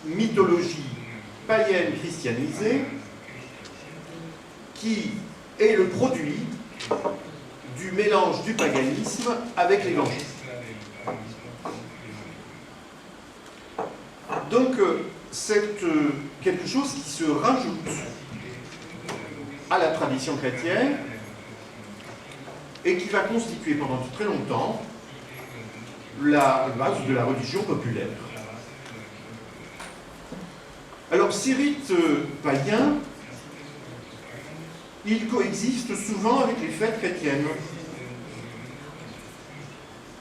mythologie païenne christianisée qui est le produit du mélange du paganisme avec l'évangile. Donc, c'est quelque chose qui se rajoute à la tradition chrétienne et qui va constituer pendant très longtemps la base de la religion populaire. Alors, ces rites païens, ils coexistent souvent avec les fêtes chrétiennes.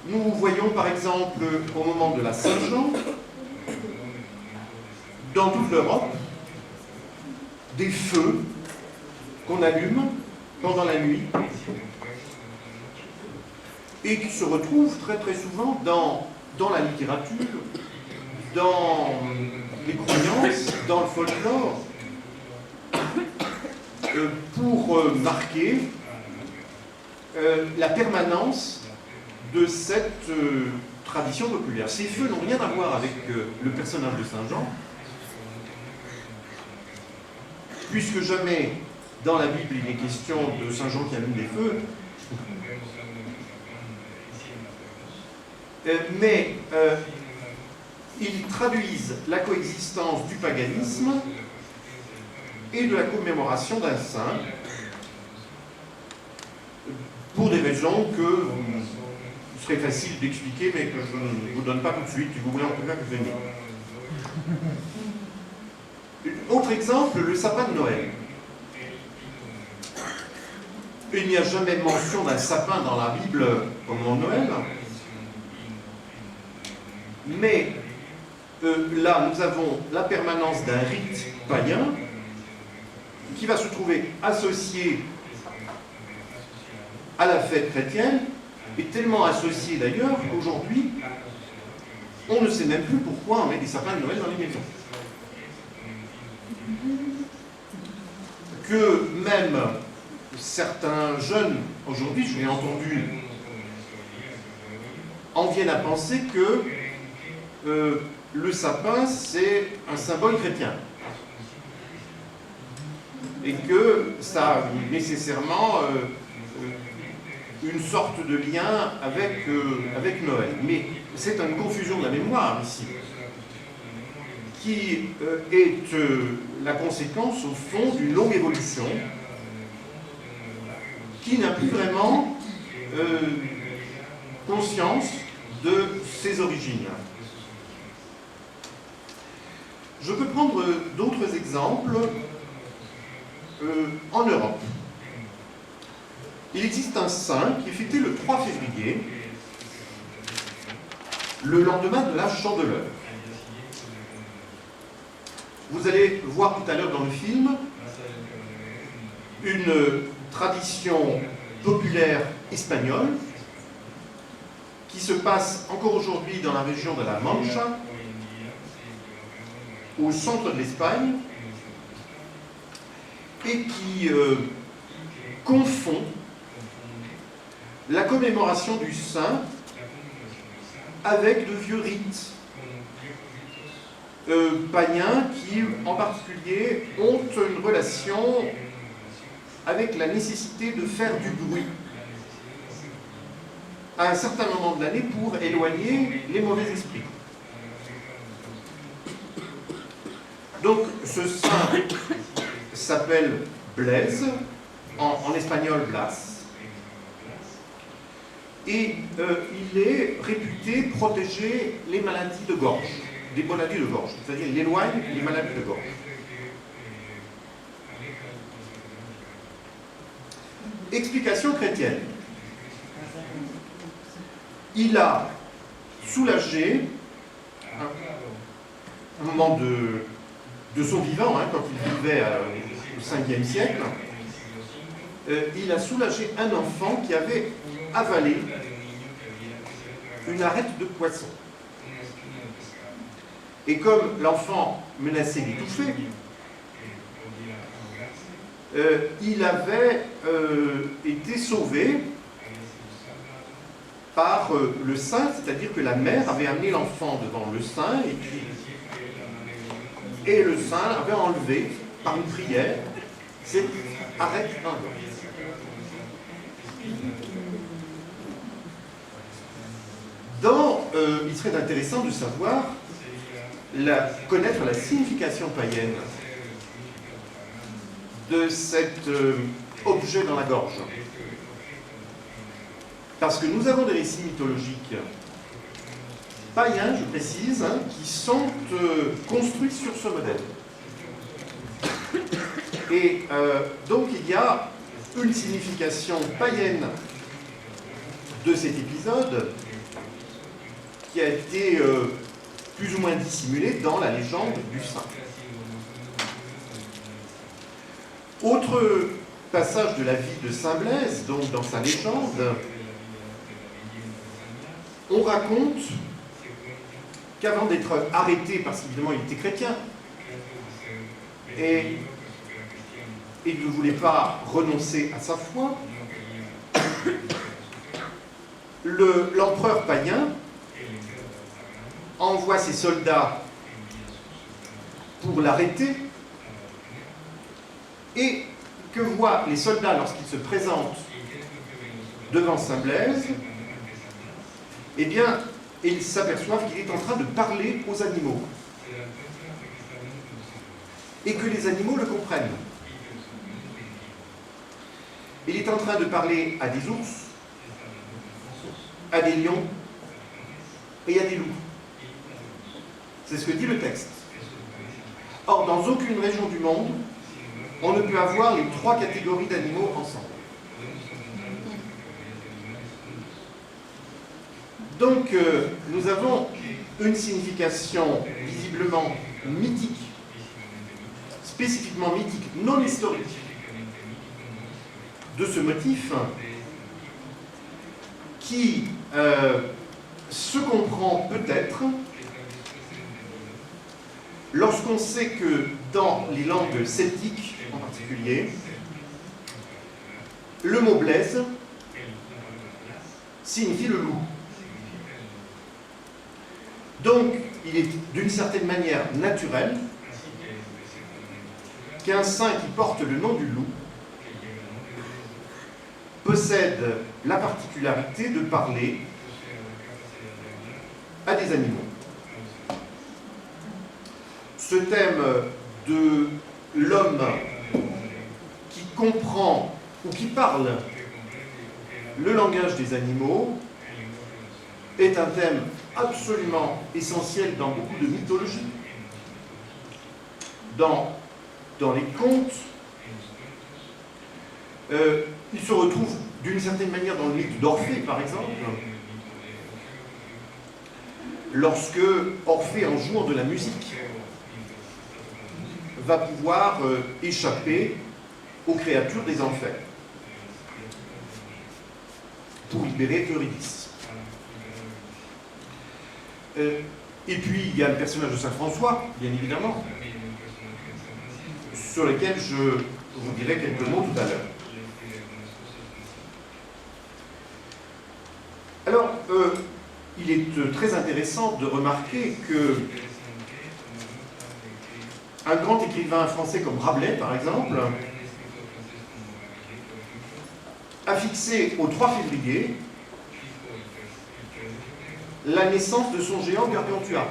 Nous voyons par exemple au moment de la Saint-Jean, dans toute l'Europe, des feux qu'on allume pendant la nuit et qui se retrouvent très très souvent dans la littérature, dans les croyances, dans le folklore, pour marquer la permanence de cette tradition populaire. Ces feux n'ont rien à voir avec le personnage de Saint Jean, puisque jamais dans la Bible il est question de Saint Jean qui allume des feux, mais ils traduisent la coexistence du paganisme et de la commémoration d'un saint, pour des raisons que ce serait facile d'expliquer, mais que je ne vous donne pas tout de suite, si vous voulez en tout cas que venir. Autre exemple, le sapin de Noël. Il n'y a jamais mention d'un sapin dans la Bible au moment de Noël, mais là, nous avons la permanence d'un rite païen qui va se trouver associé à la fête chrétienne, et tellement associé d'ailleurs qu'aujourd'hui, on ne sait même plus pourquoi on met des sapins de Noël dans les maisons. Que même certains jeunes, aujourd'hui, je l'ai entendu, en viennent à penser que le sapin, c'est un symbole chrétien. Et que ça a nécessairement une sorte de lien avec Noël. Mais c'est une confusion de la mémoire ici, qui est la conséquence, au fond, d'une longue évolution qui n'a plus vraiment conscience de ses origines. Je peux prendre d'autres exemples en Europe. Il existe un saint qui est fêté le 3 février, le lendemain de la Chandeleur. Vous allez voir tout à l'heure dans le film une tradition populaire espagnole qui se passe encore aujourd'hui dans la région de la Mancha, au centre de l'Espagne, et qui confond la commémoration du saint avec de vieux rites païens qui, en particulier, ont une relation avec la nécessité de faire du bruit à un certain moment de l'année pour éloigner les mauvais esprits. Donc, ce saint s'appelle Blaise, en espagnol Blas, et il est réputé protéger les maladies de gorge, des maladies de gorge, c'est-à-dire il éloigne les maladies de gorge. Explication chrétienne. Il a soulagé, un moment de son vivant, quand il vivait au 5e siècle, il a soulagé un enfant qui avait avalé une arête de poisson. Et comme l'enfant menaçait d'étouffer, il avait été sauvé par le saint, c'est-à-dire que la mère avait amené l'enfant devant le saint, et puis Et le saint avait enlevé, par une prière, cet arrêt indien. Il serait intéressant de savoir, connaître la signification païenne de cet objet dans la gorge. Parce que nous avons des récits mythologiques païens, je précise, hein, qui sont construits sur ce modèle. Et donc il y a une signification païenne de cet épisode qui a été plus ou moins dissimulée dans la légende du saint. Autre passage de la vie de Saint Blaise, donc dans sa légende, on raconte qu'avant d'être arrêté, parce qu'évidemment il était chrétien, et il ne voulait pas renoncer à sa foi, l'empereur païen envoie ses soldats pour l'arrêter, et que voient les soldats lorsqu'ils se présentent devant Saint Blaise? Eh bien, ils s'aperçoivent qu'il est en train de parler aux animaux, et que les animaux le comprennent. Il est en train de parler à des ours, à des lions et à des loups. C'est ce que dit le texte. Or, dans aucune région du monde, on ne peut avoir les trois catégories d'animaux ensemble. Donc, nous avons une signification visiblement mythique, spécifiquement mythique, non historique, de ce motif qui se comprend peut-être lorsqu'on sait que dans les langues celtiques en particulier, le mot Blaise signifie le loup. Donc, il est d'une certaine manière naturel qu'un saint qui porte le nom du loup possède la particularité de parler à des animaux. Ce thème de l'homme qui comprend ou qui parle le langage des animaux est un thème absolument essentiel dans beaucoup de mythologies. Dans les contes, il se retrouve d'une certaine manière dans le mythe d'Orphée, par exemple, lorsque Orphée, en jouant de la musique, va pouvoir échapper aux créatures des enfers pour libérer Eurydice. Et puis, il y a le personnage de Saint François, bien évidemment, sur lequel je vous dirai quelques mots tout à l'heure. Alors, il est très intéressant de remarquer que un grand écrivain français comme Rabelais, par exemple, a fixé au 3 février la naissance de son géant Gargantua.